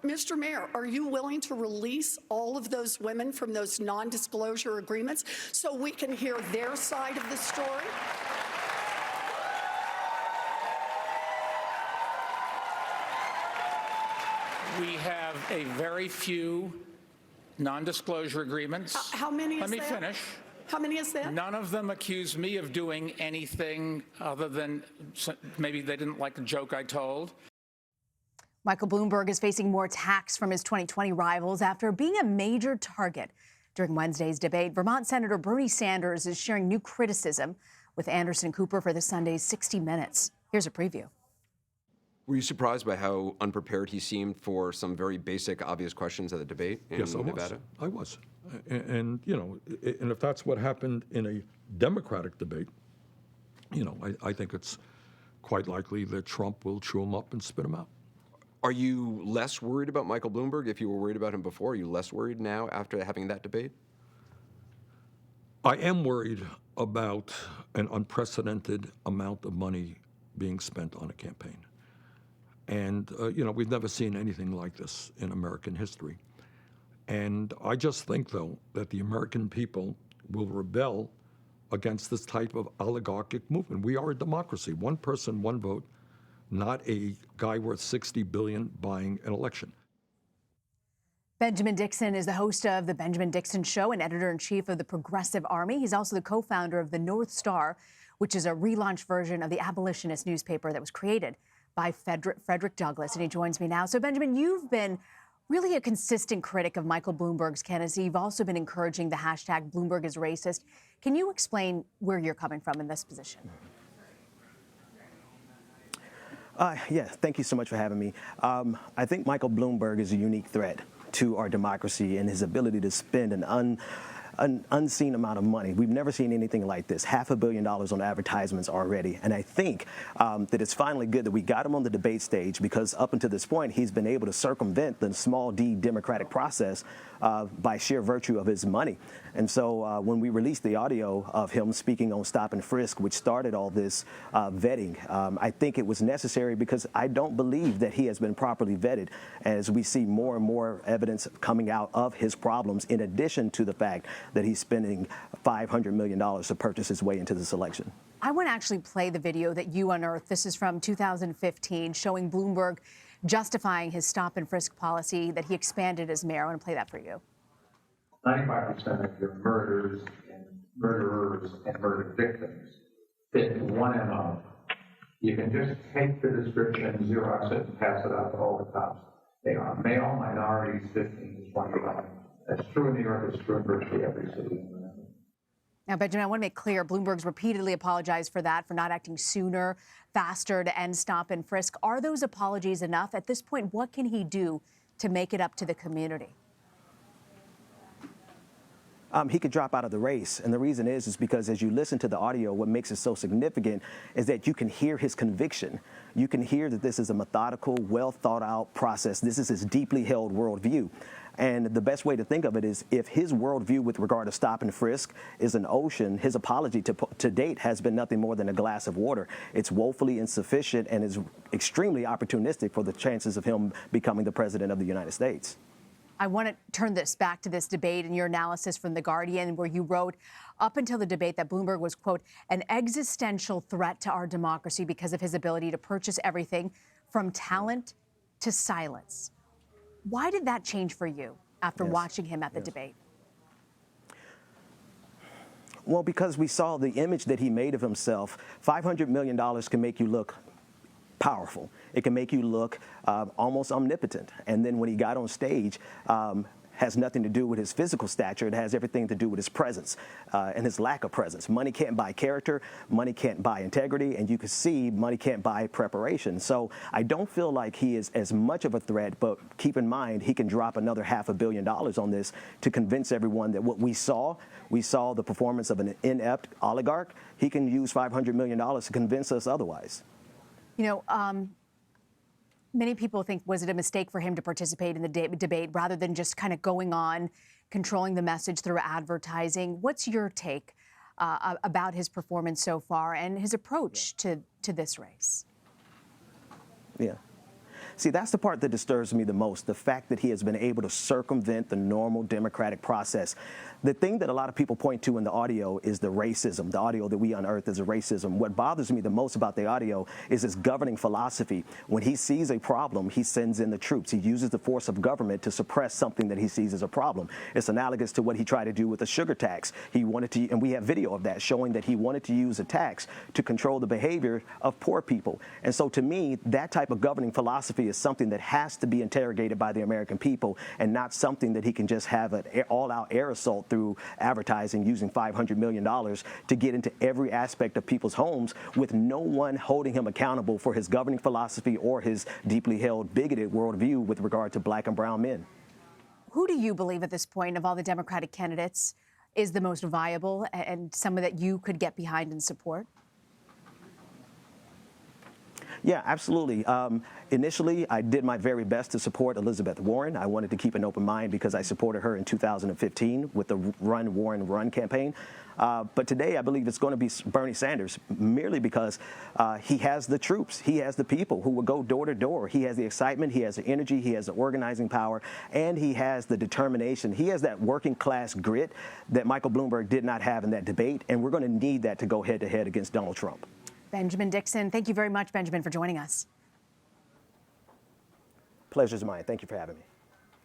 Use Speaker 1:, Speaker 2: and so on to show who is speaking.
Speaker 1: Mr. Mayor, are you willing to release all of those women from those non-disclosure agreements so we can hear their side of the story?
Speaker 2: We have a very few non-disclosure agreements.
Speaker 1: How many is that?
Speaker 2: Let me finish.
Speaker 1: How many is that?
Speaker 2: None of them accuse me of doing anything other than maybe they didn't like the joke I told.
Speaker 3: Michael Bloomberg is facing more attacks from his 2020 rivals after being a major target during Wednesday's debate. Vermont Senator Bernie Sanders is sharing new criticism with Anderson Cooper for this Sunday's 60 Minutes. Here's a preview.
Speaker 4: Were you surprised by how unprepared he seemed for some very basic, obvious questions at the debate in Nevada?
Speaker 5: I was. And, you know, and if that's what happened in a Democratic debate, you know, I think it's quite likely that Trump will chew him up and spit him out.
Speaker 4: Are you less worried about Michael Bloomberg? If you were worried about him before, are you less worried now after having that debate?
Speaker 5: I am worried about an unprecedented amount of money being spent on a campaign. And, you know, we've never seen anything like this in American history. And I just think, though, that the American people will rebel against this type of oligarchic movement. We are a democracy. One person, one vote, not a guy worth $60 billion buying an election.
Speaker 3: Benjamin Dixon is the host of The Benjamin Dixon Show and editor-in-chief of the Progressive Army. He's also the co-founder of the North Star, which is a relaunched version of the abolitionist newspaper that was created by Frederick Douglass, and he joins me now. So, Benjamin, you've been really a consistent critic of Michael Bloomberg's candidacy. You've also been encouraging the hashtag Bloomberg is racist. Can you explain where you're coming from in this position?
Speaker 6: Yeah, thank you so much for having me. I think Michael Bloomberg is a unique threat to our democracy and his ability to spend an unseen amount of money. We've never seen anything like this, $500 million on advertisements already. And I think that it's finally good that we got him on the debate stage, because up until this point, he's been able to circumvent the small d democratic process by sheer virtue of his money. And so when we released the audio of him speaking on stop and frisk, which started all this vetting, I think it was necessary because I don't believe that he has been properly vetted, as we see more and more evidence coming out of his problems, in addition to the fact that he's spending $500 million to purchase his way into this election.
Speaker 3: I want to actually play the video that you unearthed. This is from 2015, showing Bloomberg justifying his stop and frisk policy that he expanded as mayor. I want to play that for you.
Speaker 7: 95% of your murderers and murder victims fit into one MO. You can just take the description, Xerox it, and pass it out to all the cops. They are male, minorities, 15 to 25. That's true in New York. It's true in virtually every city.
Speaker 3: Now, Benjamin, I want to make clear, Bloomberg's repeatedly apologized for that, for not acting sooner, faster to end stop and frisk. Are those apologies enough? At this point, what can he do to make it up to the community?
Speaker 6: He could drop out of the race. And the reason is because as you listen to the audio, what makes it so significant is that you can hear his conviction. You can hear that this is a methodical, well thought out process. This is his deeply held worldview. And the best way to think of it is, if his worldview with regard to stop and frisk is an ocean, his apology to date has been nothing more than a glass of water. It's woefully insufficient and is extremely opportunistic for the chances of him becoming the president of the United States.
Speaker 3: I want to turn this back to this debate and your analysis from The Guardian, where you wrote, up until the debate, that Bloomberg was, quote, an existential threat to our democracy because of his ability to purchase everything from talent to silence. Why did that change for you after watching him at the debate?
Speaker 6: Well, because we saw the image that he made of himself. $500 million can make you look powerful. It can make you look almost omnipotent. And then when he got on stage, has nothing to do with his physical stature. It has everything to do with his presence and his lack of presence. Money can't buy character. Money can't buy integrity. And you can see money can't buy preparation. So I don't feel like he is as much of a threat, but keep in mind, he can drop another $500 million on this to convince everyone that what we saw the performance of an inept oligarch. He can use $500 million to convince us otherwise.
Speaker 3: You know, many people think, was it a mistake for him to participate in the debate rather than just kind of going on, controlling the message through advertising? What's your take about his performance so far and his approach to this race?
Speaker 6: Yeah. See, that's the part that disturbs me the most, the fact that he has been able to circumvent the normal democratic process. The thing that a lot of people point to in the audio is the racism, the audio that we unearthed as a racism. What bothers me the most about the audio is his governing philosophy. When he sees a problem, he sends in the troops. He uses the force of government to suppress something that he sees as a problem. It's analogous to what he tried to do with the sugar tax. He wanted to, and we have video of that showing that he wanted to use a tax to control the behavior of poor people. And so to me, that type of governing philosophy is something that has to be interrogated by the American people and not something that he can just have an all-out air assault through advertising using $500 million to get into every aspect of people's homes with no one holding him accountable for his governing philosophy or his deeply held bigoted worldview with regard to black and brown men.
Speaker 3: Who do you believe at this point of all the Democratic candidates is the most viable and someone that you could get behind and support?
Speaker 6: Yeah, absolutely. Initially, I did my very best to support Elizabeth Warren. I wanted to keep an open mind because I supported her in 2015 with the Run, Warren, Run campaign. But today, I believe it's going to be Bernie Sanders, merely because he has the troops. He has the people who will go door to door. He has the excitement. He has the energy. He has the organizing power. And he has the determination. He has that working class grit that Michael Bloomberg did not have in that debate. And we're going to need that to go head to head against Donald Trump.
Speaker 3: Benjamin Dixon, thank you very much, Benjamin, for joining us.
Speaker 6: Pleasure's mine. Thank you for having me.